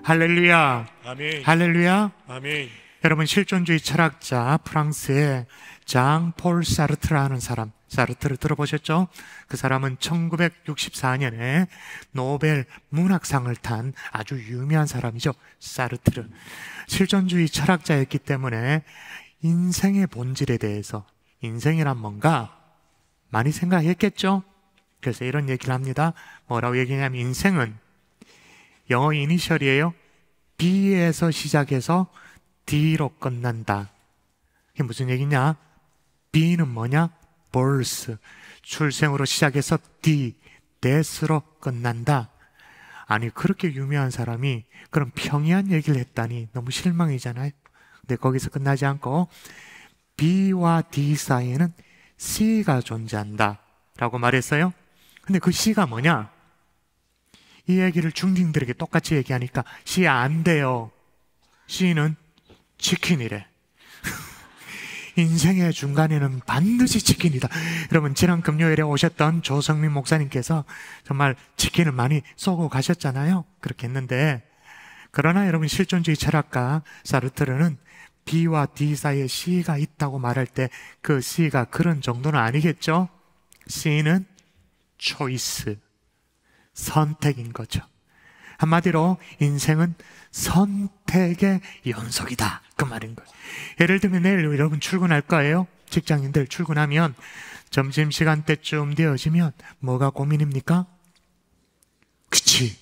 할렐루야. 아멘. 할렐루야. 아멘. 여러분, 실존주의 철학자 프랑스의 장 폴 사르트라는 사람, 사르트를 들어보셨죠? 그 사람은 1964년에 노벨 문학상을 탄 아주 유명한 사람이죠. 사르트르. 실존주의 철학자였기 때문에 인생의 본질에 대해서, 인생이란 뭔가 많이 생각했겠죠? 그래서 이런 얘기를 합니다. 뭐라고 얘기하냐면, 인생은 영어 이니셜이에요. B에서 시작해서 D로 끝난다. 이게 무슨 얘기냐? B는 뭐냐? birth, 출생으로 시작해서 D, death로 끝난다. 아니, 그렇게 유명한 사람이 그런 평이한 얘기를 했다니 너무 실망이잖아요. 근데 거기서 끝나지 않고 B와 D 사이에는 C가 존재한다 라고 말했어요. 근데 그 C가 뭐냐? 이 얘기를 중딩들에게 똑같이 얘기하니까 C 안 돼요. C는 치킨이래. 인생의 중간에는 반드시 치킨이다. 여러분, 지난 금요일에 오셨던 조성민 목사님께서 정말 치킨을 많이 쏘고 가셨잖아요. 그렇게 했는데, 그러나 여러분, 실존주의 철학가 사르트르는 B와 D 사이에 C가 있다고 말할 때 그 C가 그런 정도는 아니겠죠? C는 초이스, 선택인 거죠. 한마디로 인생은 선택의 연속이다, 그 말인 거예요. 예를 들면 내일 여러분 출근할 거예요. 직장인들 출근하면 점심시간 때쯤 되어지면 뭐가 고민입니까? 그치,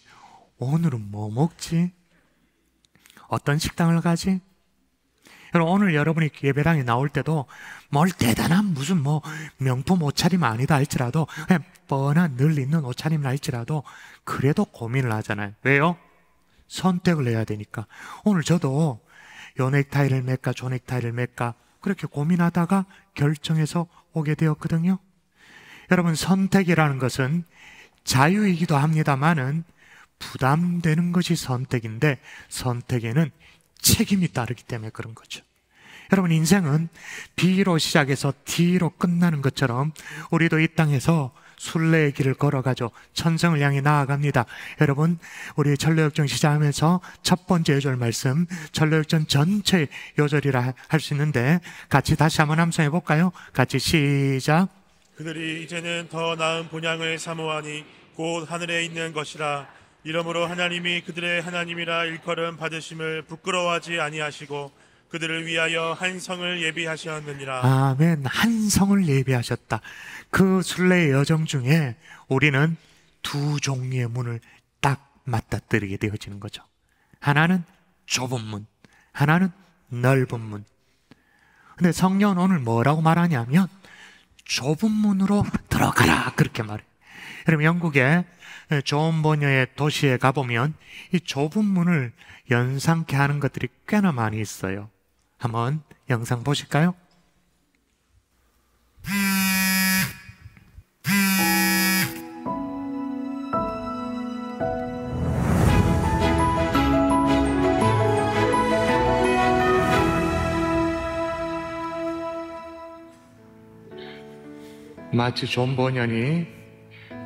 오늘은 뭐 먹지? 어떤 식당을 가지? 여러분, 오늘 여러분이 예배당에 나올 때도 뭘 대단한 무슨 뭐 명품 옷차림 아니다 할지라도, 그냥 뻔한 늘 있는 옷차림을 할지라도 그래도 고민을 하잖아요. 왜요? 선택을 해야 되니까. 오늘 저도 요 넥타이를 맬까 저 넥타이를 맬까 그렇게 고민하다가 결정해서 오게 되었거든요. 여러분, 선택이라는 것은 자유이기도 합니다만은 부담되는 것이 선택인데, 선택에는 책임이 따르기 때문에 그런 거죠. 여러분, 인생은 B로 시작해서 D로 끝나는 것처럼 우리도 이 땅에서 순례의 길을 걸어가죠. 천성을 향해 나아갑니다. 여러분, 우리 전례역정 시작하면서 첫 번째 요절 말씀, 전례역정 전체 요절이라 할 수 있는데 같이 다시 한번 함성해 볼까요? 같이 시작. 그들이 이제는 더 나은 본향을 사모하니 곧 하늘에 있는 것이라. 이러므로 하나님이 그들의 하나님이라 일컬음 받으심을 부끄러워하지 아니하시고 그들을 위하여 한 성을 예비하셨느니라. 아멘. 한 성을 예비하셨다. 그 순례의 여정 중에 우리는 두 종류의 문을 딱 맞닥뜨리게 되어지는 거죠. 하나는 좁은 문, 하나는 넓은 문. 근데 성경은 오늘 뭐라고 말하냐면 좁은 문으로 들어가라, 그렇게 말해요. 여러분, 영국의 존 버녀의 도시에 가보면 이 좁은 문을 연상케 하는 것들이 꽤나 많이 있어요. 한번 영상 보실까요? 마치 존 버년이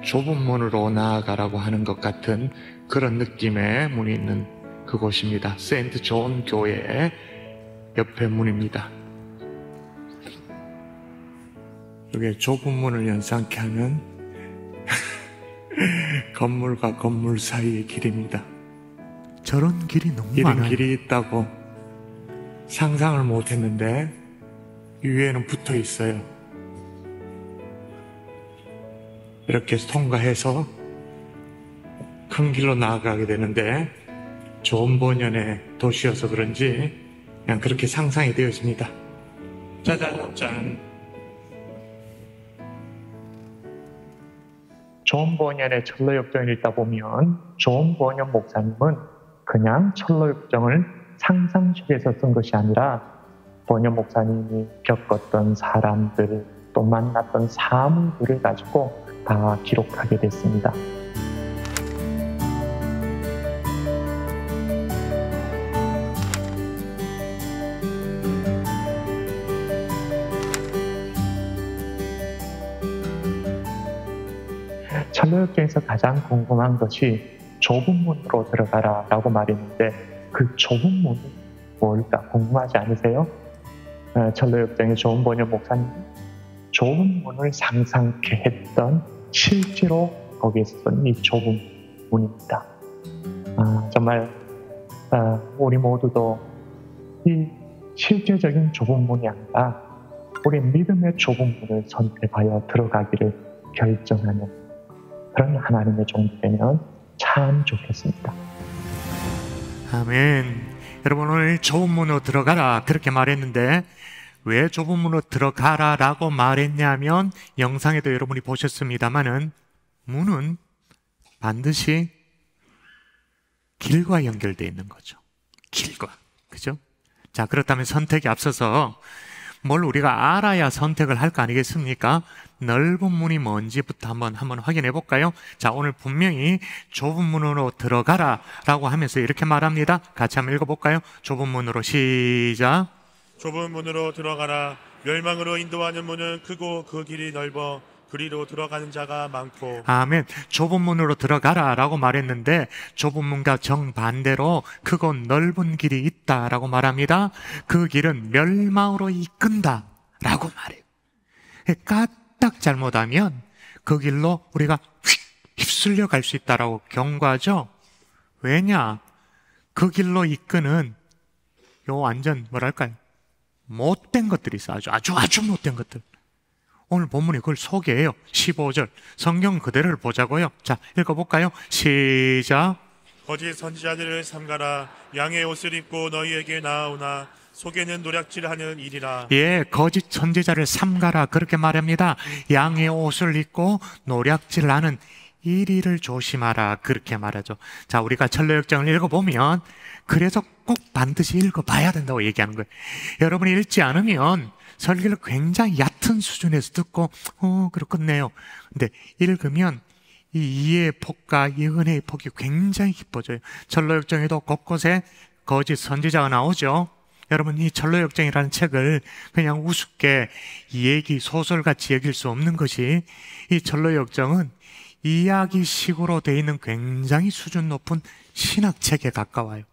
좁은 문으로 나아가라고 하는 것 같은 그런 느낌의 문이 있는 그곳입니다. 세인트 존 교회 옆에 문입니다. 여기에 좁은 문을 연상케 하는 건물과 건물 사이의 길입니다. 저런 길이 너무 많아요. 이런 길이 있다고 상상을 못했는데 위에는 붙어 있어요. 이렇게 통과해서 큰 길로 나아가게 되는데 존 버년의 도시여서 그런지 그냥 그렇게 상상이 되었습니다. 짜잔. 존 버년의 철로역정을 읽다 보면 존 버년 목사님은 그냥 철로역정을 상상 속에서 쓴 것이 아니라 버년 목사님이 겪었던 사람들, 또 만났던 사물들을 가지고 다 기록하게 됐습니다. 철로역정에서 가장 궁금한 것이 좁은 문으로 들어가라 라고 말했는데 그 좁은 문은 뭘까 궁금하지 않으세요? 철로역정의 좋은 번역 목사님 좁은 문을 상상케 했던 실제로 거기에 있었던 이 좁은 문입니다. 정말 우리 모두도 이 실제적인 좁은 문이 아니라 우리 믿음의 좁은 문을 선택하여 들어가기를 결정하는 그런 하나님의 종이 되면 참 좋겠습니다. 아멘. 여러분 오늘 좁은 문으로 들어가라 그렇게 말했는데 왜 좁은 문으로 들어가라 라고 말했냐면 영상에도 여러분이 보셨습니다마는 문은 반드시 길과 연결되어 있는 거죠. 길과. 그죠? 자, 그렇다면 선택이 앞서서 뭘 우리가 알아야 선택을 할 거 아니겠습니까? 넓은 문이 뭔지부터 한번 확인해 볼까요? 자, 오늘 분명히 좁은 문으로 들어가라 라고 하면서 이렇게 말합니다. 같이 한번 읽어볼까요? 좁은 문으로 시작. 좁은 문으로 들어가라. 멸망으로 인도하는 문은 크고 그 길이 넓어 그리로 들어가는 자가 많고. 아멘. 좁은 문으로 들어가라 라고 말했는데 좁은 문과 정반대로 크고 넓은 길이 있다라고 말합니다. 그 길은 멸망으로 이끈다 라고 말해요. 까딱 잘못하면 그 길로 우리가 휩쓸려 갈 수 있다라고 경고하죠. 왜냐? 그 길로 이끄는 요 완전 뭐랄까요? 못된 것들이 있어. 아주 못된 것들. 오늘 본문이 그걸 소개해요. 15절 성경 그대로를 보자고요. 자, 읽어볼까요? 시작. 거짓 선지자들을 삼가라. 양의 옷을 입고 너희에게 나아오나 속에는 노략질하는 일이라. 예, 거짓 선지자를 삼가라 그렇게 말합니다. 양의 옷을 입고 노략질하는 일을 조심하라 그렇게 말하죠. 자, 우리가 철로역정을 읽어보면 그래서 꼭 반드시 읽어봐야 된다고 얘기하는 거예요. 여러분이 읽지 않으면 설교를 굉장히 얕은 수준에서 듣고 그렇겠네요. 근데 읽으면 이 이해의 폭과 이 은혜의 폭이 굉장히 깊어져요. 철로역정에도 곳곳에 거짓 선지자가 나오죠. 여러분 이 철로역정이라는 책을 그냥 우습게 얘기 소설같이 여길 수 없는 것이 이 철로역정은 이야기식으로 되어 있는 굉장히 수준 높은 신학책에 가까워요.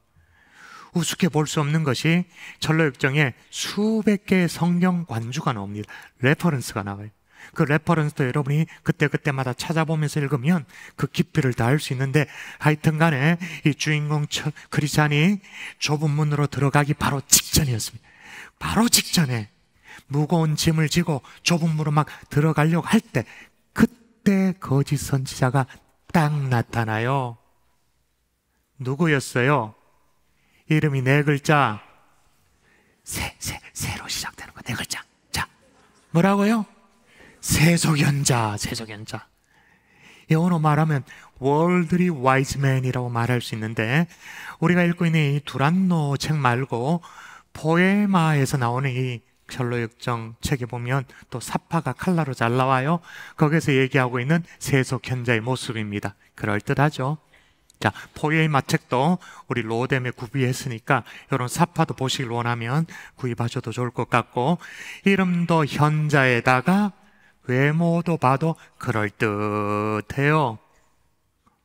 우습게 볼 수 없는 것이 철로역정에 수백 개의 성경 관주가 나옵니다. 레퍼런스가 나와요. 그 레퍼런스도 여러분이 그때그때마다 찾아보면서 읽으면 그 깊이를 다 알 수 있는데 하여튼 간에 이 주인공 크리스찬이 좁은 문으로 들어가기 바로 직전이었습니다. 바로 직전에 무거운 짐을 지고 좁은 문으로 막 들어가려고 할 때 그때 거짓 선지자가 딱 나타나요. 누구였어요? 이름이 네 글자. 새로 시작되는 거 네 글자. 자, 뭐라고요? 세속연자. 영어로 말하면 월드리 와이즈맨이라고 말할 수 있는데 우리가 읽고 있는 이 두란노 책 말고 포에마에서 나오는 이 철로역정 책에 보면 또 사파가 칼라로 잘 나와요. 거기서 얘기하고 있는 세속현자의 모습입니다. 그럴듯하죠. 자, 포에마 책도 우리 로뎀에 구비했으니까 이런 사파도 보시길 원하면 구입하셔도 좋을 것 같고 이름도 현자에다가 외모도 봐도 그럴듯해요.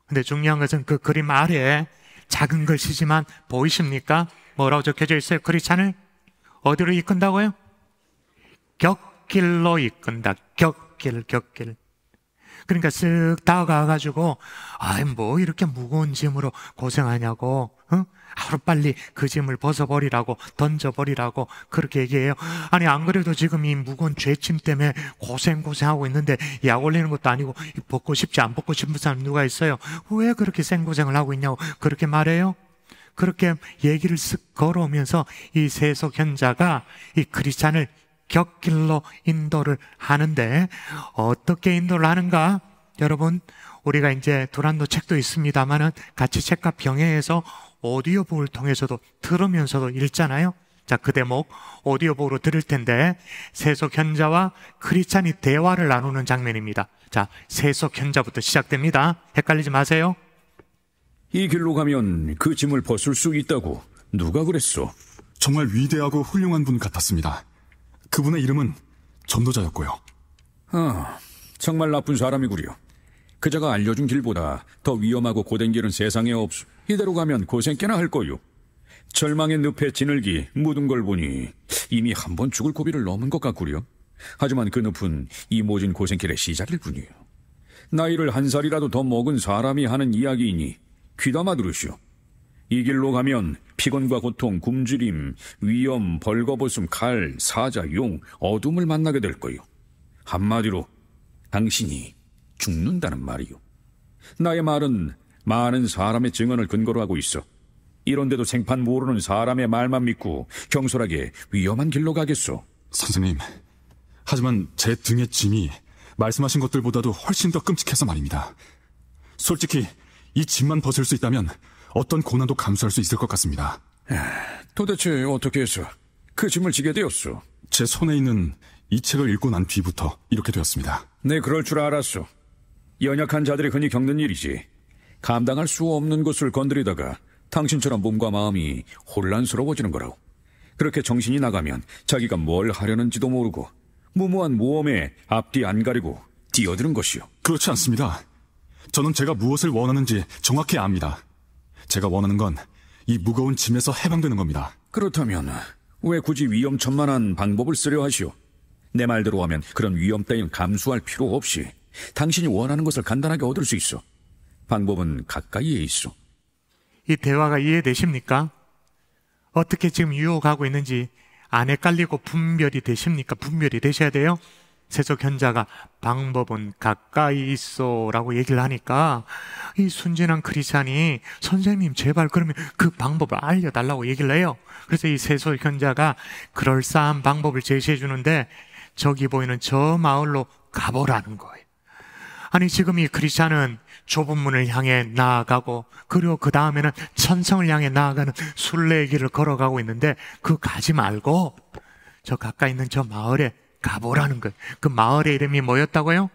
근데 중요한 것은 그 그림 아래에 작은 글씨지만 보이십니까? 뭐라고 적혀져 있어요? 크리스찬을 어디로 이끈다고요? 격길로 이끈다. 격길. 그러니까 쓱 다가가가지고 뭐 이렇게 무거운 짐으로 고생하냐고 하루빨리 그 짐을 벗어버리라고 던져버리라고 그렇게 얘기해요. 아니 안 그래도 지금 이 무거운 죄짐 때문에 고생하고 있는데 약 올리는 것도 아니고 벗고 싶지 안 벗고 싶은 사람 누가 있어요? 왜 그렇게 생고생을 하고 있냐고 그렇게 말해요. 그렇게 얘기를 쓱 걸어오면서 이 세속현자가 이 크리스찬을 격길로 인도를 하는데 어떻게 인도를 하는가? 여러분 우리가 이제 두란노 책도 있습니다만은 같이 책과 병행해서 오디오북을 통해서도 들으면서도 읽잖아요. 자, 그 대목 오디오북으로 들을 텐데 세속현자와 크리스찬이 대화를 나누는 장면입니다. 자, 세속현자부터 시작됩니다. 헷갈리지 마세요. 이 길로 가면 그 짐을 벗을 수 있다고 누가 그랬소? 정말 위대하고 훌륭한 분 같았습니다. 그분의 이름은 전도자였고요. 정말 나쁜 사람이구려. 그자가 알려준 길보다 더 위험하고 고된 길은 세상에 없소. 이대로 가면 고생 꽤나 할 거요. 절망의 늪에 지늘기 묻은 걸 보니 이미 한 번 죽을 고비를 넘은 것 같구려. 하지만 그 늪은 이 모진 고생길의 시작일 뿐이요. 나이를 한 살이라도 더 먹은 사람이 하는 이야기이니 귀담아 들으시오. 이 길로 가면 피곤과 고통, 굶주림, 위험, 벌거벗음, 칼, 사자, 용, 어둠을 만나게 될 거요. 한마디로 당신이 죽는다는 말이요. 나의 말은 많은 사람의 증언을 근거로 하고 있어. 이런데도 생판 모르는 사람의 말만 믿고 경솔하게 위험한 길로 가겠소. 선생님, 하지만 제 등의 짐이 말씀하신 것들보다도 훨씬 더 끔찍해서 말입니다. 솔직히 이 짐만 벗을 수 있다면 어떤 고난도 감수할 수 있을 것 같습니다. 도대체 어떻게 해서 그 짐을 지게 되었소? 제 손에 있는 이 책을 읽고 난 뒤부터 이렇게 되었습니다. 네, 그럴 줄 알았소. 연약한 자들이 흔히 겪는 일이지. 감당할 수 없는 것을 건드리다가 당신처럼 몸과 마음이 혼란스러워지는 거라고. 그렇게 정신이 나가면 자기가 뭘 하려는지도 모르고 무모한 모험에 앞뒤 안 가리고 뛰어드는 것이요. 그렇지 않습니다. 저는 제가 무엇을 원하는지 정확히 압니다. 제가 원하는 건 이 무거운 짐에서 해방되는 겁니다. 그렇다면 왜 굳이 위험천만한 방법을 쓰려 하시오? 내 말대로 하면 그런 위험 따윈 감수할 필요 없이 당신이 원하는 것을 간단하게 얻을 수 있어. 방법은 가까이에 있어. 이 대화가 이해되십니까? 어떻게 지금 유혹하고 있는지 안 헷갈리고 분별이 되십니까? 분별이 되셔야 돼요. 세속 현자가 방법은 가까이 있어 라고 얘기를 하니까 이 순진한 크리스찬이 선생님 제발 그러면 그 방법을 알려달라고 얘기를 해요. 그래서 이 세속 현자가 그럴싸한 방법을 제시해 주는데 저기 보이는 저 마을로 가보라는 거예요. 아니 지금 이 크리스찬은 좁은 문을 향해 나아가고 그리고 그 다음에는 천성을 향해 나아가는 순례의 길을 걸어가고 있는데 그 가지 말고 저 가까이 있는 저 마을에 가보라는 거예요. 그 마을의 이름이 뭐였다고요?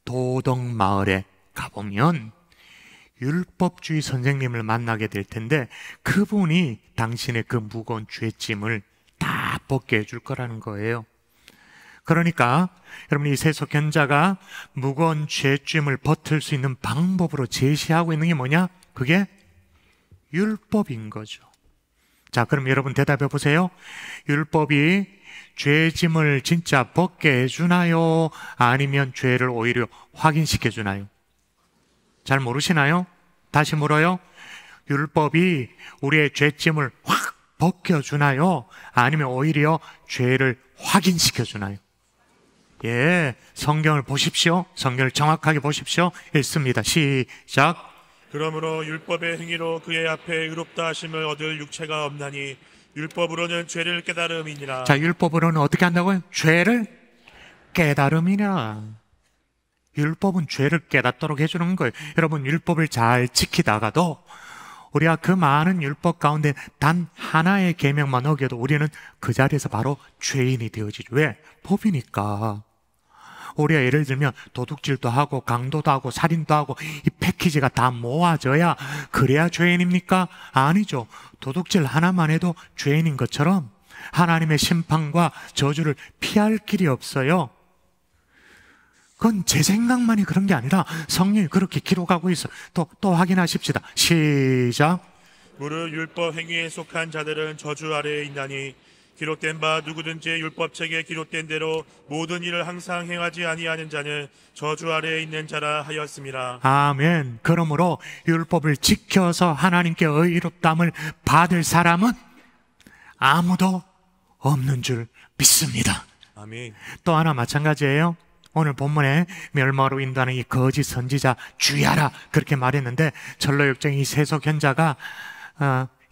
도덕마을에 가보면 율법주의 선생님을 만나게 될 텐데 그분이 당신의 그 무거운 죄짐을 다 벗게 해줄 거라는 거예요. 그러니까 여러분 이 세속 현자가 무거운 죄짐을 버틸 수 있는 방법으로 제시하고 있는 게 뭐냐? 그게 율법인 거죠. 자, 그럼 여러분 대답해 보세요. 율법이 죄짐을 진짜 벗게 해주나요? 아니면 죄를 오히려 확인시켜 주나요? 잘 모르시나요? 다시 물어요. 율법이 우리의 죄짐을 확 벗겨주나요? 아니면 오히려 죄를 확인시켜 주나요? 예, 성경을 보십시오. 성경을 정확하게 보십시오. 읽습니다. 시작. 그러므로 율법의 행위로 그의 앞에 의롭다 하심을 얻을 육체가 없나니 율법으로는 죄를 깨달음이니라. 자, 율법으로는 어떻게 한다고요? 죄를 깨달음이니라. 율법은 죄를 깨닫도록 해주는 거예요. 여러분 율법을 잘 지키다가도 우리가 그 많은 율법 가운데 단 하나의 계명만 어겨도 우리는 그 자리에서 바로 죄인이 되어지죠. 왜? 법이니까. 우리가 예를 들면 도둑질도 하고 강도도 하고 살인도 하고 이 패키지가 다 모아져야 그래야 죄인입니까? 아니죠. 도둑질 하나만 해도 죄인인 것처럼 하나님의 심판과 저주를 피할 길이 없어요. 그건 제 생각만이 그런 게 아니라 성경이 그렇게 기록하고 있어. 또 확인하십시다. 시작. 무릇 율법 행위에 속한 자들은 저주 아래에 있나니 기록된 바 누구든지 율법책에 기록된 대로 모든 일을 항상 행하지 아니하는 자는 저주 아래에 있는 자라 하였습니다. 아멘. 그러므로 율법을 지켜서 하나님께 의롭다함을 받을 사람은 아무도 없는 줄 믿습니다. 아멘. 또 하나 마찬가지예요. 오늘 본문에 멸망으로 인도하는 이 거짓 선지자 주의하라 그렇게 말했는데 전로역정이 세속 현자가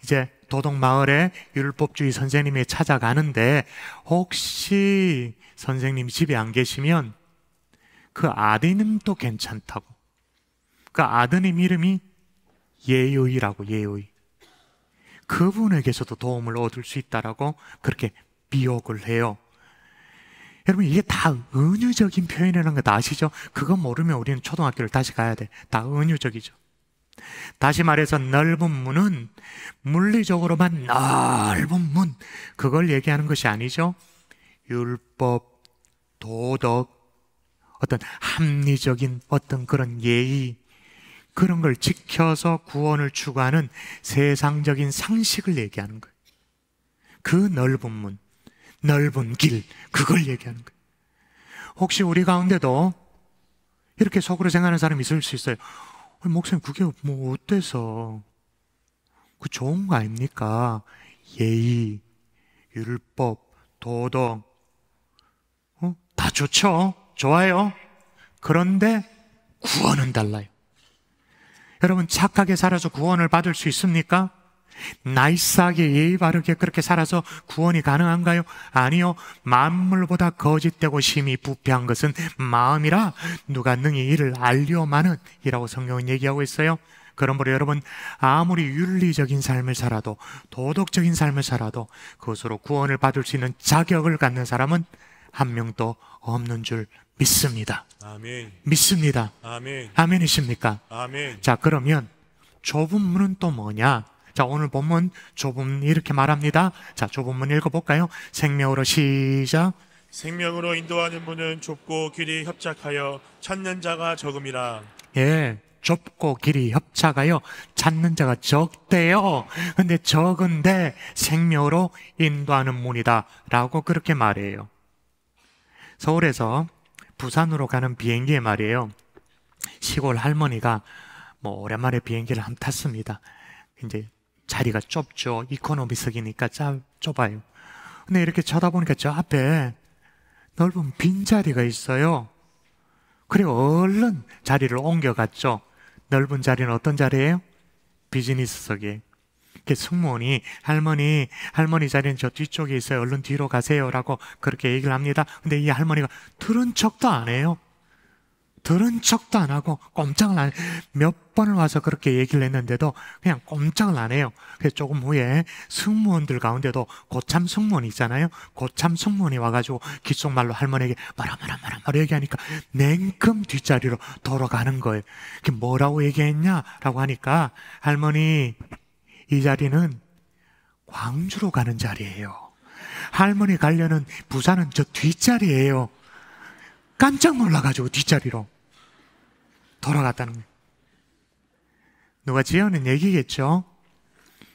이제 도덕마을에 율법주의 선생님이 찾아가는데 혹시 선생님 집에 안 계시면 그 아드님도 괜찮다고. 그 아드님 이름이 예의라고. 예의. 그분에게서도 도움을 얻을 수 있다라고 그렇게 비옥을 해요. 여러분 이게 다 은유적인 표현이라는 거 다 아시죠? 그거 모르면 우리는 초등학교를 다시 가야 돼. 다 은유적이죠. 다시 말해서 넓은 문은 물리적으로만 넓은 문 그걸 얘기하는 것이 아니죠. 율법, 도덕, 어떤 합리적인 어떤 그런 예의, 그런 걸 지켜서 구원을 추구하는 세상적인 상식을 얘기하는 거예요. 그 넓은 문, 넓은 길, 그걸 얘기하는 거예요. 혹시 우리 가운데도 이렇게 속으로 생각하는 사람이 있을 수 있어요. 목사님, 그게 뭐 어때서? 그 좋은 거 아닙니까? 예의, 율법, 도덕, 다 좋죠? 좋아요. 그런데 구원은 달라요. 여러분, 착하게 살아서 구원을 받을 수 있습니까? 나이스하게 예의 바르게 그렇게 살아서 구원이 가능한가요? 아니요. 만물보다 거짓되고 심히 부패한 것은 마음이라 누가 능히 이를 알려마는 이라고 성경은 얘기하고 있어요. 그러므로 여러분, 아무리 윤리적인 삶을 살아도, 도덕적인 삶을 살아도 그것으로 구원을 받을 수 있는 자격을 갖는 사람은 한 명도 없는 줄 믿습니다. 아멘. 믿습니다. 아멘. 아멘이십니까? 아멘. 자, 그러면 좁은 문은 또 뭐냐? 자, 오늘 본문 좁은 문 이렇게 말합니다. 자, 좁은 문 읽어볼까요? 생명으로 시작. 생명으로 인도하는 문은 좁고 길이 협착하여 찾는 자가 적음이라. 예, 좁고 길이 협착하여 찾는 자가 적대요. 근데 적은데 생명으로 인도하는 문이다 라고 그렇게 말해요. 서울에서 부산으로 가는 비행기에 말이에요, 시골 할머니가 뭐 오랜만에 비행기를 한번 탔습니다. 이제 자리가 좁죠. 이코노미석이니까 좁아요. 근데 이렇게 쳐다보니까 저 앞에 넓은 빈자리가 있어요. 그리고 얼른 자리를 옮겨갔죠. 넓은 자리는 어떤 자리예요? 비즈니스석이에요. 승무원이 할머니 자리는 저 뒤쪽에 있어요. 얼른 뒤로 가세요 라고 그렇게 얘기를 합니다. 근데 이 할머니가 들은 척도 안 해요. 들은 척도 안 하고 꼼짝을 안 해요. 몇 번을 와서 그렇게 얘기를 했는데도 그냥 꼼짝을 안 해요. 그래서 조금 후에 승무원들 가운데도 고참 승무원이 있잖아요. 고참 승무원이 와가지고 귓속말로 할머니에게 말아 얘기하니까 냉큼 뒷자리로 돌아가는 거예요. 그게 뭐라고 얘기했냐라고 하니까, 할머니, 이 자리는 광주로 가는 자리예요. 할머니 가려는 부산은 저 뒷자리예요. 깜짝 놀라가지고 뒷자리로 돌아갔다는 거예요. 누가 지어낸 얘기겠죠?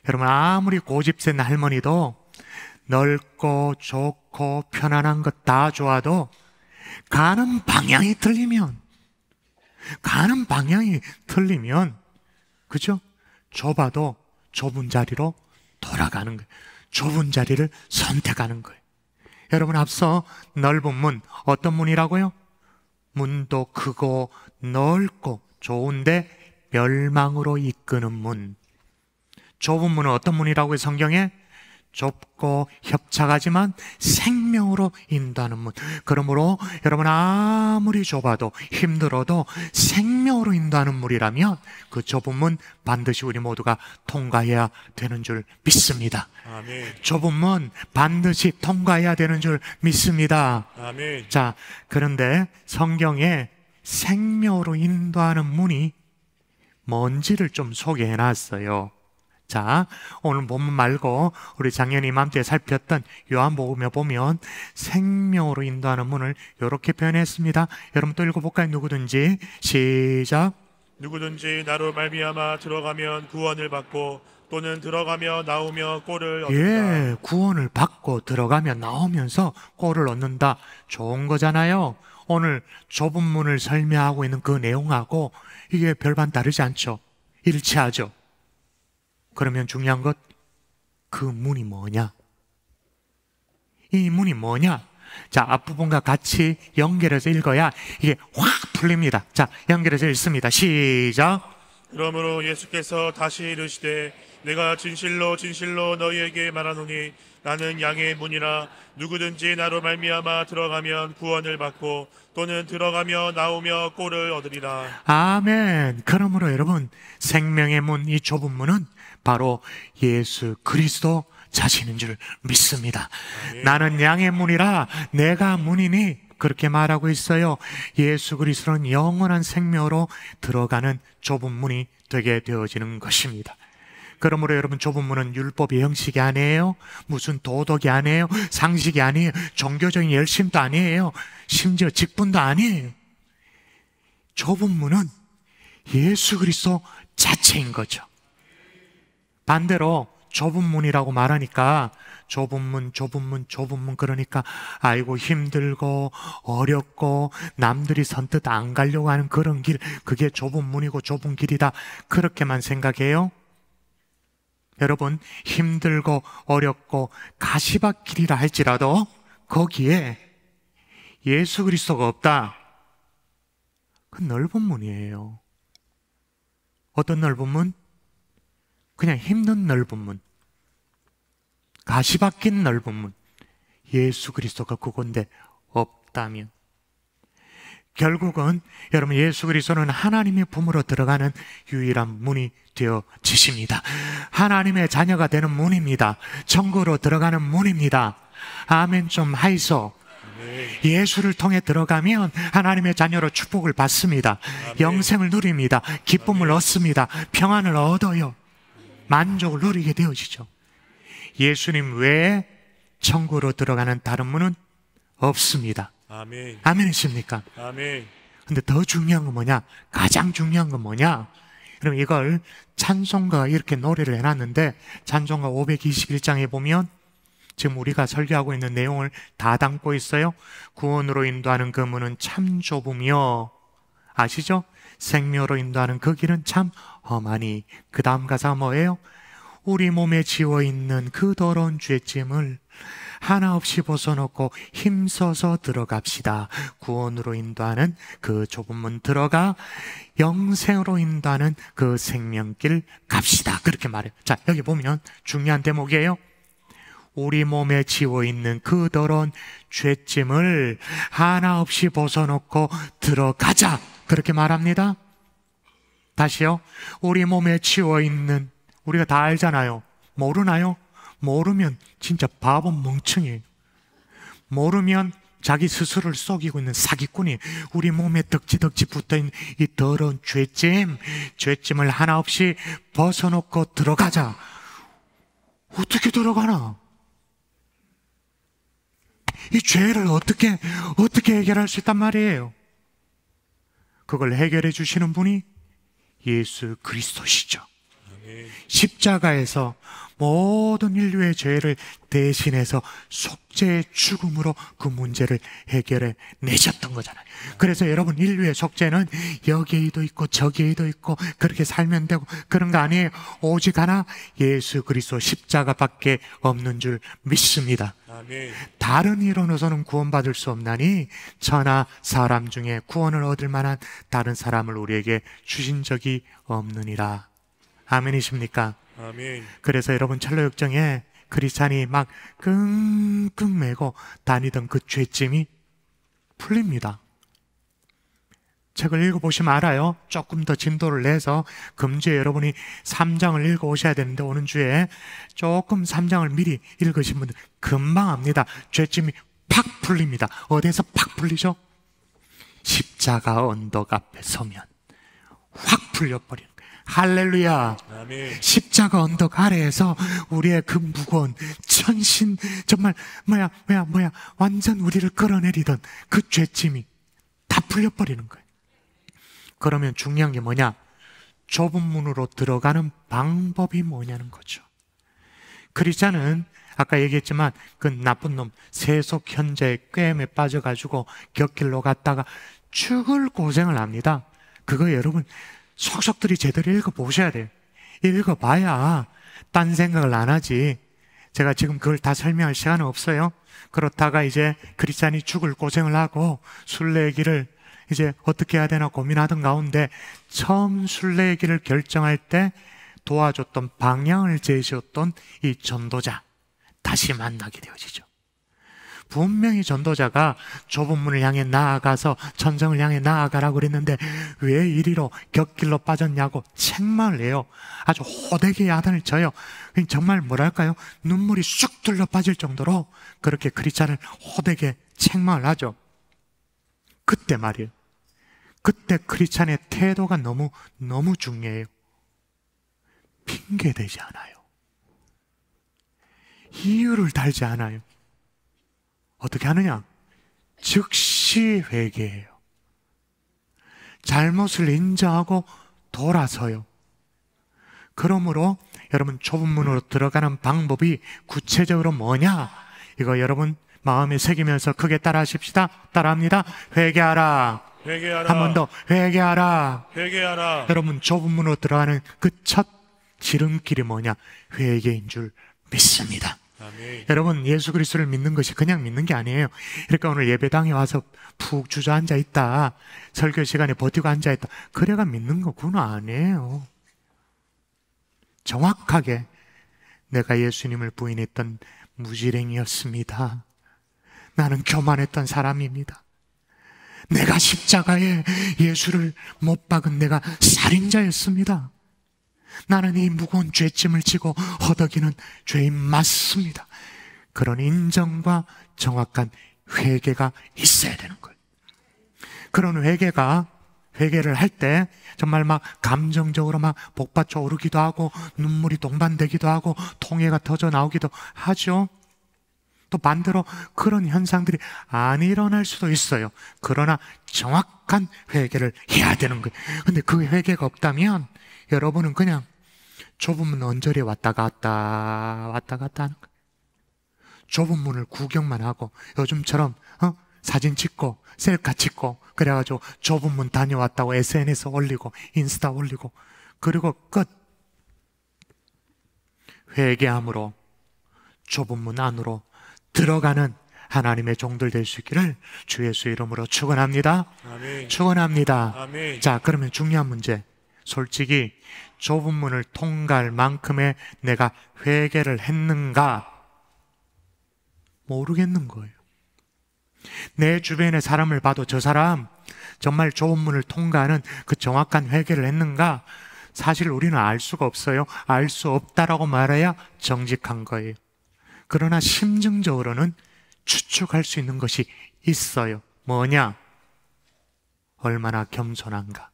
여러분, 아무리 고집센 할머니도 넓고 좋고 편안한 것 다 좋아도 가는 방향이 틀리면, 그죠? 좁아도 좁은 자리로 돌아가는 거예요. 좁은 자리를 선택하는 거예요. 여러분, 앞서 넓은 문, 어떤 문이라고요? 문도 크고 넓고 좋은데 멸망으로 이끄는 문. 좁은 문은 어떤 문이라고요, 성경에? 좁고 협착하지만 생명으로 인도하는 문. 그러므로 여러분, 아무리 좁아도 힘들어도 생명으로 인도하는 문이라면 그 좁은 문 반드시 우리 모두가 통과해야 되는 줄 믿습니다. 아멘. 좁은 문 반드시 통과해야 되는 줄 믿습니다. 아멘. 자, 그런데 성경에 생명으로 인도하는 문이 뭔지를 좀 소개해 놨어요. 자, 오늘 본문 말고 우리 작년 이맘때 살폈던 요한복음에 보면 생명으로 인도하는 문을 이렇게 표현했습니다. 여러분 또 읽어볼까요? 누구든지 시작. 누구든지 나로 말미암아 들어가면 구원을 받고 또는 들어가며 나오며 꼴을 얻는다. 예, 구원을 받고 들어가며 나오면서 꼴을 얻는다. 좋은 거잖아요. 오늘 좁은 문을 설명하고 있는 그 내용하고 이게 별반 다르지 않죠. 일치하죠. 그러면 중요한 것, 그 문이 뭐냐? 이 문이 뭐냐? 자, 앞부분과 같이 연결해서 읽어야 이게 확 풀립니다. 자, 연결해서 읽습니다. 시작. 그러므로 예수께서 다시 이르시되 내가 진실로 진실로 너희에게 말하노니 나는 양의 문이라 누구든지 나로 말미암아 들어가면 구원을 받고 또는 들어가며 나오며 꼴을 얻으리라. 아멘. 그러므로 여러분, 생명의 문, 이 좁은 문은 바로 예수 그리스도 자신인 줄 믿습니다. 아멘. 나는 양의 문이라 내가 문이니 그렇게 말하고 있어요. 예수 그리스도는 영원한 생명으로 들어가는 좁은 문이 되게 되어지는 것입니다. 그러므로 여러분, 좁은 문은 율법의 형식이 아니에요. 무슨 도덕이 아니에요. 상식이 아니에요. 종교적인 열심도 아니에요. 심지어 직분도 아니에요. 좁은 문은 예수 그리스도 자체인 거죠. 반대로 좁은 문이라고 말하니까 좁은 문 그러니까 아이고 힘들고 어렵고 남들이 선뜻 안 가려고 하는 그런 길, 그게 좁은 문이고 좁은 길이다, 그렇게만 생각해요? 여러분, 힘들고 어렵고 가시밭길이라 할지라도 거기에 예수 그리스도가 없다, 그 넓은 문이에요. 어떤 넓은 문? 그냥 힘든 넓은 문, 가시밭길 넓은 문. 예수 그리스도가 그건데 없다면, 결국은 여러분, 예수 그리스도는 하나님의 품으로 들어가는 유일한 문이 되어지십니다. 하나님의 자녀가 되는 문입니다. 천국으로 들어가는 문입니다. 아멘 좀 하이소. 예수를 통해 들어가면 하나님의 자녀로 축복을 받습니다. 영생을 누립니다. 기쁨을 얻습니다. 평안을 얻어요. 만족을 누리게 되어지죠. 예수님 외에 천국으로 들어가는 다른 문은 없습니다. 아멘. 아멘이십니까? 아멘. 근데 더 중요한 건 뭐냐? 가장 중요한 건 뭐냐? 그럼 이걸 찬송가가 이렇게 노래를 해놨는데, 찬송가 521장에 보면 지금 우리가 설교하고 있는 내용을 다 담고 있어요. 구원으로 인도하는 그 문은 참 좁으며, 아시죠? 생명으로 인도하는 그 길은 참 험하니. 그 다음 가사가 뭐예요? 우리 몸에 지워있는 그 더러운 죄짐을 하나 없이 벗어놓고 힘써서 들어갑시다. 구원으로 인도하는 그 좁은 문 들어가 영생으로 인도하는 그 생명길 갑시다. 그렇게 말해요. 자, 여기 보면 중요한 대목이에요. 우리 몸에 지워있는 그 더러운 죄짐을 하나 없이 벗어놓고 들어가자, 그렇게 말합니다. 다시요. 우리 몸에 지워있는, 우리가 다 알잖아요. 모르나요? 모르면 진짜 바보 멍청이에요. 모르면 자기 스스로를 속이고 있는 사기꾼이. 우리 몸에 덕지덕지 붙어있는 이 더러운 죄짐을 하나 없이 벗어놓고 들어가자. 어떻게 들어가나? 이 죄를 어떻게 해결할 수 있단 말이에요? 그걸 해결해 주시는 분이 예수 그리스도시죠. 십자가에서 모든 인류의 죄를 대신해서 속죄의 죽음으로 그 문제를 해결해 내셨던 거잖아요. 그래서 여러분, 인류의 속죄는 여기에도 있고 저기에도 있고 그렇게 살면 되고 그런 거 아니에요. 오직 하나, 예수 그리스도 십자가밖에 없는 줄 믿습니다. 아멘. 다른 이론으로서는 구원받을 수 없나니 천하 사람 중에 구원을 얻을 만한 다른 사람을 우리에게 주신 적이 없느니라. 아멘이십니까? 아멘. 그래서 여러분, 철로역정에 크리스찬이 막 끙끙 매고 다니던 그 죄짐이 풀립니다. 책을 읽어보시면 알아요. 조금 더 진도를 내서 금주에 여러분이 3장을 읽어오셔야 되는데, 오는 주에 조금 3장을 미리 읽으신 분들 금방 압니다. 죄짐이 팍 풀립니다. 어디에서 팍 풀리죠? 십자가 언덕 앞에 서면 확 풀려버리는 거예요. 할렐루야. 아멘. 십자가 언덕 아래에서 우리의 그 무거운 천신, 정말 완전 우리를 끌어내리던 그 죄짐이 다 풀려버리는 거예요. 그러면 중요한 게 뭐냐? 좁은 문으로 들어가는 방법이 뭐냐는 거죠. 크리스찬은 아까 얘기했지만 그 나쁜 놈 세속 현자의 꾀임에 빠져가지고 곁길로 갔다가 죽을 고생을 합니다. 그거 여러분 속속들이 제대로 읽어보셔야 돼요. 읽어봐야 딴 생각을 안 하지. 제가 지금 그걸 다 설명할 시간은 없어요. 그렇다가 이제 크리스찬이 죽을 고생을 하고 순례의 길을 이제 어떻게 해야 되나 고민하던 가운데 처음 순례의 길을 결정할 때 도와줬던, 방향을 제시했던 이 전도자, 다시 만나게 되어지죠. 분명히 전도자가 좁은 문을 향해 나아가서 천정을 향해 나아가라고 그랬는데 왜 이리로 곁길로 빠졌냐고 책망을 해요. 아주 호되게 야단을 쳐요. 정말 뭐랄까요? 눈물이 쑥 둘러 빠질 정도로 그렇게 크리스찬을 호되게 책망을 하죠. 그때 말이에요. 그때 크리스찬의 태도가 너무 중요해요. 핑계대지 않아요. 이유를 달지 않아요. 어떻게 하느냐? 즉시 회개해요. 잘못을 인정하고 돌아서요. 그러므로 여러분 좁은 문으로 들어가는 방법이 구체적으로 뭐냐? 이거 여러분 마음에 새기면서 크게 따라하십시다. 따라합니다. 회개하라. 회개하라. 한 번 더 회개하라. 회개하라. 여러분 좁은 문으로 들어가는 그 첫 지름길이 뭐냐? 회개인 줄 믿습니다. 아멘. 여러분 예수 그리스도를 믿는 것이 그냥 믿는 게 아니에요. 그러니까 오늘 예배당에 와서 푹 주저앉아 있다, 설교 시간에 버티고 앉아 있다, 그래가 믿는 거구나 아니에요. 정확하게 내가 예수님을 부인했던 무지랭이였습니다. 나는 교만했던 사람입니다. 내가 십자가에 예수를 못 박은 내가 살인자였습니다. 나는 이 무거운 죄짐을 지고 허덕이는 죄인 맞습니다. 그런 인정과 정확한 회개가 있어야 되는 거예요. 그런 회개를 할 때 정말 막 감정적으로 막 복받쳐 오르기도 하고 눈물이 동반되기도 하고 통해가 터져 나오기도 하죠. 또 반대로 그런 현상들이 안 일어날 수도 있어요. 그러나 정확한 회개를 해야 되는 거예요. 근데 그 회개가 없다면 여러분은 그냥 좁은 문 언저리에 왔다 갔다 하는 거예요. 좁은 문을 구경만 하고 요즘처럼 사진 찍고 셀카 찍고 그래가지고 좁은 문 다녀왔다고 SNS 올리고 인스타 올리고 그리고 끝. 회개함으로 좁은 문 안으로 들어가는 하나님의 종들 될 수 있기를 주 예수 이름으로 축원합니다. 아멘. 축원합니다. 아멘. 자, 그러면 중요한 문제. 솔직히 좁은 문을 통과할 만큼의 내가 회개를 했는가 모르겠는 거예요. 내 주변의 사람을 봐도 저 사람 정말 좁은 문을 통과하는 그 정확한 회개를 했는가? 사실 우리는 알 수가 없어요. 알 수 없다라고 말해야 정직한 거예요. 그러나 심증적으로는 추측할 수 있는 것이 있어요. 뭐냐? 얼마나 겸손한가?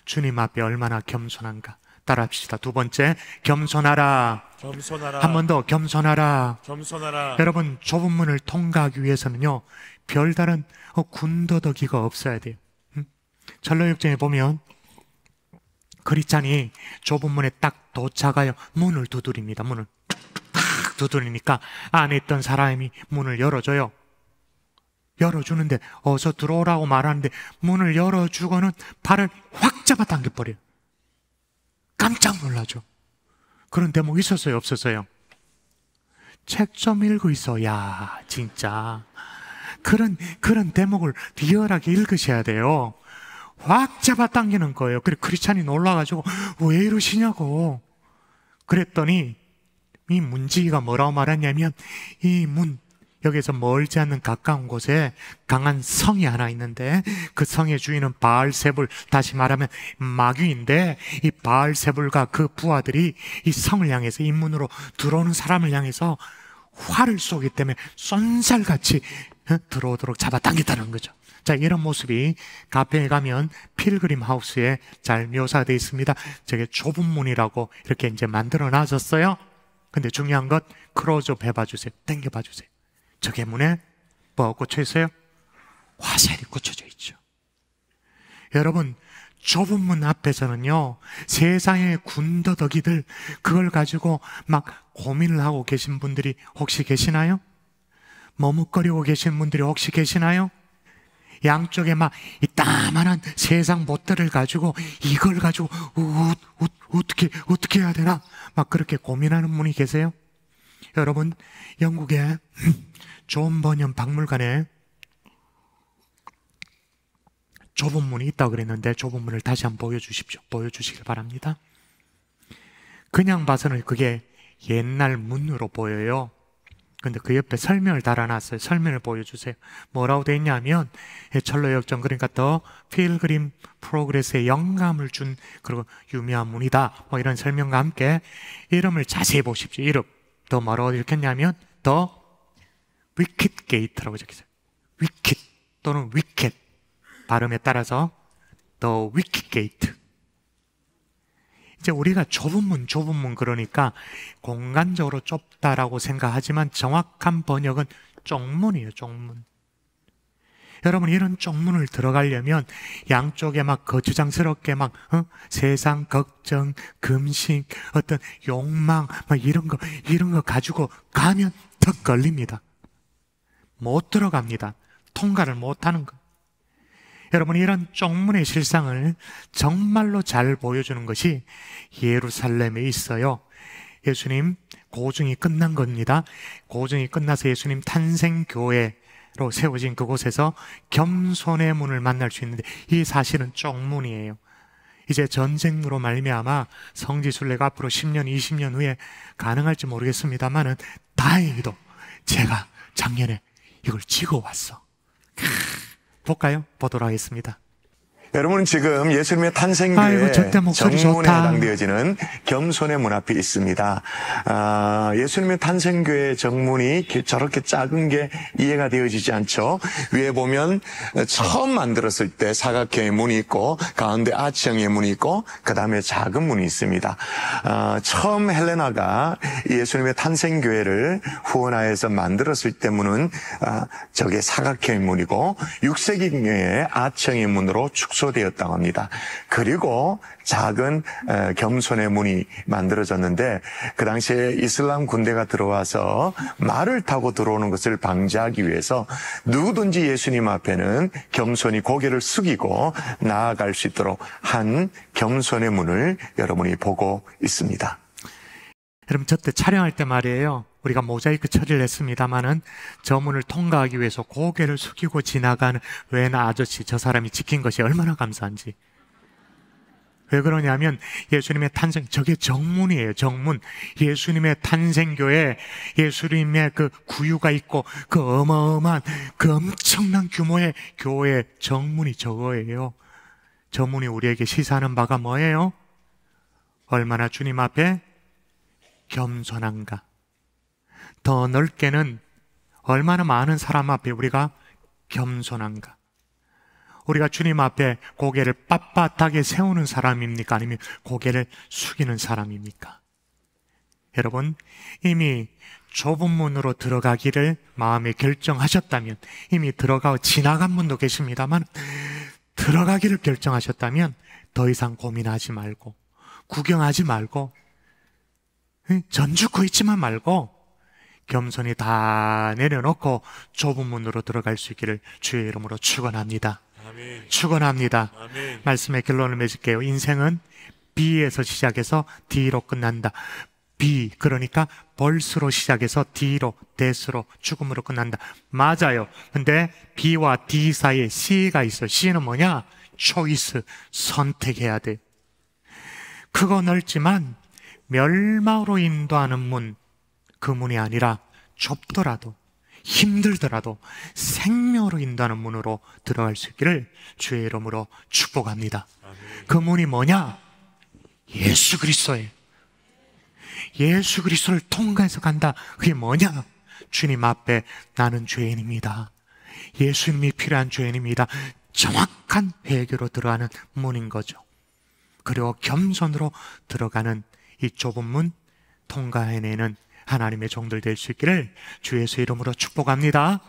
주님 앞에 얼마나 겸손한가? 따라합시다. 두 번째, 겸손하라. 겸손하라. 한 번 더, 겸손하라. 겸손하라. 여러분, 좁은 문을 통과하기 위해서는요, 별다른 군더더기가 없어야 돼요. 전로역정에 보면 크리스찬이 좁은 문에 딱 도착하여 문을 두드립니다. 문을 탁 두드리니까 안에 있던 사람이 문을 열어줘요. 열어주는데 어서 들어오라고 말하는데 문을 열어주고는 발을 확 잡아 당겨버려요. 깜짝 놀라죠. 그런 대목 있었어요? 없었어요? 책 좀 읽고 있어. 야, 진짜 그런 대목을 리얼하게 읽으셔야 돼요. 확 잡아당기는 거예요. 그래 크리스찬이 놀라가지고 왜 이러시냐고 그랬더니 이 문지기가 뭐라고 말했냐면 이 문 여기서 멀지 않는 가까운 곳에 강한 성이 하나 있는데 그 성의 주인은 바알세불, 다시 말하면 마귀인데 이 바알세불과 그 부하들이 이 성을 향해서 이 문으로 들어오는 사람을 향해서 활을 쏘기 때문에 쏜살같이 들어오도록 잡아당겼다는 거죠. 자, 이런 모습이 카페에 가면 필그림 하우스에 잘 묘사되어 있습니다. 저게 좁은 문이라고 이렇게 이제 만들어 놔졌어요. 근데 중요한 것 클로즈업 해봐 주세요. 당겨봐 주세요. 저게 문에 뭐가 꽂혀 있어요? 화살이 꽂혀져 있죠. 여러분, 좁은 문 앞에서는요, 세상의 군더더기들 그걸 가지고 막 고민을 하고 계신 분들이 혹시 계시나요? 머뭇거리고 계신 분들이 혹시 계시나요? 양쪽에 막 이 따만한 세상 못들을 가지고 이걸 가지고 어떻게 해야 되나 막 그렇게 고민하는 분이 계세요? 여러분, 영국의 존 버년 박물관에 좁은 문이 있다고 그랬는데 좁은 문을 다시 한번 보여주시길 바랍니다. 그냥 봐서는 그게 옛날 문으로 보여요. 근데 그 옆에 설명을 달아놨어요. 설명을 보여주세요. 뭐라고 돼 있냐면 철로역정, 그러니까 더 필그림 프로그레스에 영감을 준 그리고 유명한 문이다, 뭐 이런 설명과 함께 이름을 자세히 보십시오. 이름 더 뭐라고 읽혔냐면 더 위킷 게이트라고 적혀있어요. 위킷 또는 위켓 발음에 따라서 더 위킷 게이트. 이제 우리가 좁은 문 그러니까 공간적으로 좁다라고 생각하지만 정확한 번역은 쪽문이에요. 쪽문. 여러분, 이런 쪽문을 들어가려면 양쪽에 막 거추장스럽게 막 세상 걱정, 금식, 어떤 욕망 막 이런 거 가지고 가면 더 걸립니다. 못 들어갑니다. 통과를 못 하는 거. 여러분, 이런 쪽문의 실상을 정말로 잘 보여주는 것이 예루살렘에 있어요. 예수님 고증이 끝난 겁니다. 고증이 끝나서 예수님 탄생교회로 세워진 그곳에서 겸손의 문을 만날 수 있는데, 이 사실은 쪽문이에요. 이제 전쟁으로 말미암아 성지순례가 앞으로 10년, 20년 후에 가능할지 모르겠습니다만은 다행히도 제가 작년에 이걸 찍어왔어. 볼까요? 보도록 하겠습니다. 여러분은 지금 예수님의 탄생교회 아이고, 저때 목소리 정문에 좋다. 해당되어지는 겸손의 문 앞에 있습니다. 예수님의 탄생교회 정문이 저렇게 작은 게 이해가 되어지지 않죠. 위에 보면 처음 만들었을 때 사각형의 문이 있고 가운데 아치형의 문이 있고 그 다음에 작은 문이 있습니다. 처음 헬레나가 예수님의 탄생교회를 후원하여서 만들었을 때 문은 저게 사각형의 문이고 6세기경에 아치형의 문으로 축소되었다고 합니다. 그리고 작은 겸손의 문이 만들어졌는데, 그 당시에 이슬람 군대가 들어와서 말을 타고 들어오는 것을 방지하기 위해서 누구든지 예수님 앞에는 겸손히 고개를 숙이고 나아갈 수 있도록 한 겸손의 문을 여러분이 보고 있습니다. 여러분, 저때 촬영할 때 말이에요, 우리가 모자이크 처리를 했습니다마는 저 문을 통과하기 위해서 고개를 숙이고 지나가는 웬 아저씨, 저 사람이 지킨 것이 얼마나 감사한지. 왜 그러냐면 예수님의 탄생, 저게 정문이에요. 정문. 예수님의 탄생교회, 예수님의 그 구유가 있고 그 어마어마한 그 엄청난 규모의 교회 정문이 저거예요. 저 문이 우리에게 시사하는 바가 뭐예요? 얼마나 주님 앞에 겸손한가. 더 넓게는 얼마나 많은 사람 앞에 우리가 겸손한가. 우리가 주님 앞에 고개를 빳빳하게 세우는 사람입니까? 아니면 고개를 숙이는 사람입니까? 여러분, 이미 좁은 문으로 들어가기를 마음에 결정하셨다면, 이미 들어가고 지나간 분도 계십니다만, 들어가기를 결정하셨다면 더 이상 고민하지 말고, 구경하지 말고, 전주코 있지만 말고 겸손히 다 내려놓고 좁은 문으로 들어갈 수 있기를 주의 이름으로 축원합니다. 아멘. 축원합니다. 아멘. 말씀의 결론을 맺을게요. 인생은 B에서 시작해서 D로 끝난다. B, 그러니까 벌스로 시작해서 D로, 데스로, 죽음으로 끝난다. 맞아요. 근데 B와 D 사이에 C가 있어요. C는 뭐냐? 초이스, 선택해야 돼. 크고 넓지만 멸망으로 인도하는 문, 그 문이 아니라 좁더라도 힘들더라도 생명으로 인도하는 문으로 들어갈 수 있기를 주의 이름으로 축복합니다. 그 문이 뭐냐? 예수 그리스도예요. 예수 그리스도를 통과해서 간다. 그게 뭐냐? 주님 앞에 나는 죄인입니다. 예수님이 필요한 죄인입니다. 정확한 회개로 들어가는 문인 거죠. 그리고 겸손으로 들어가는 이 좁은 문 통과해내는 하나님의 종들 될 수 있기를 주 예수 이름으로 축복합니다.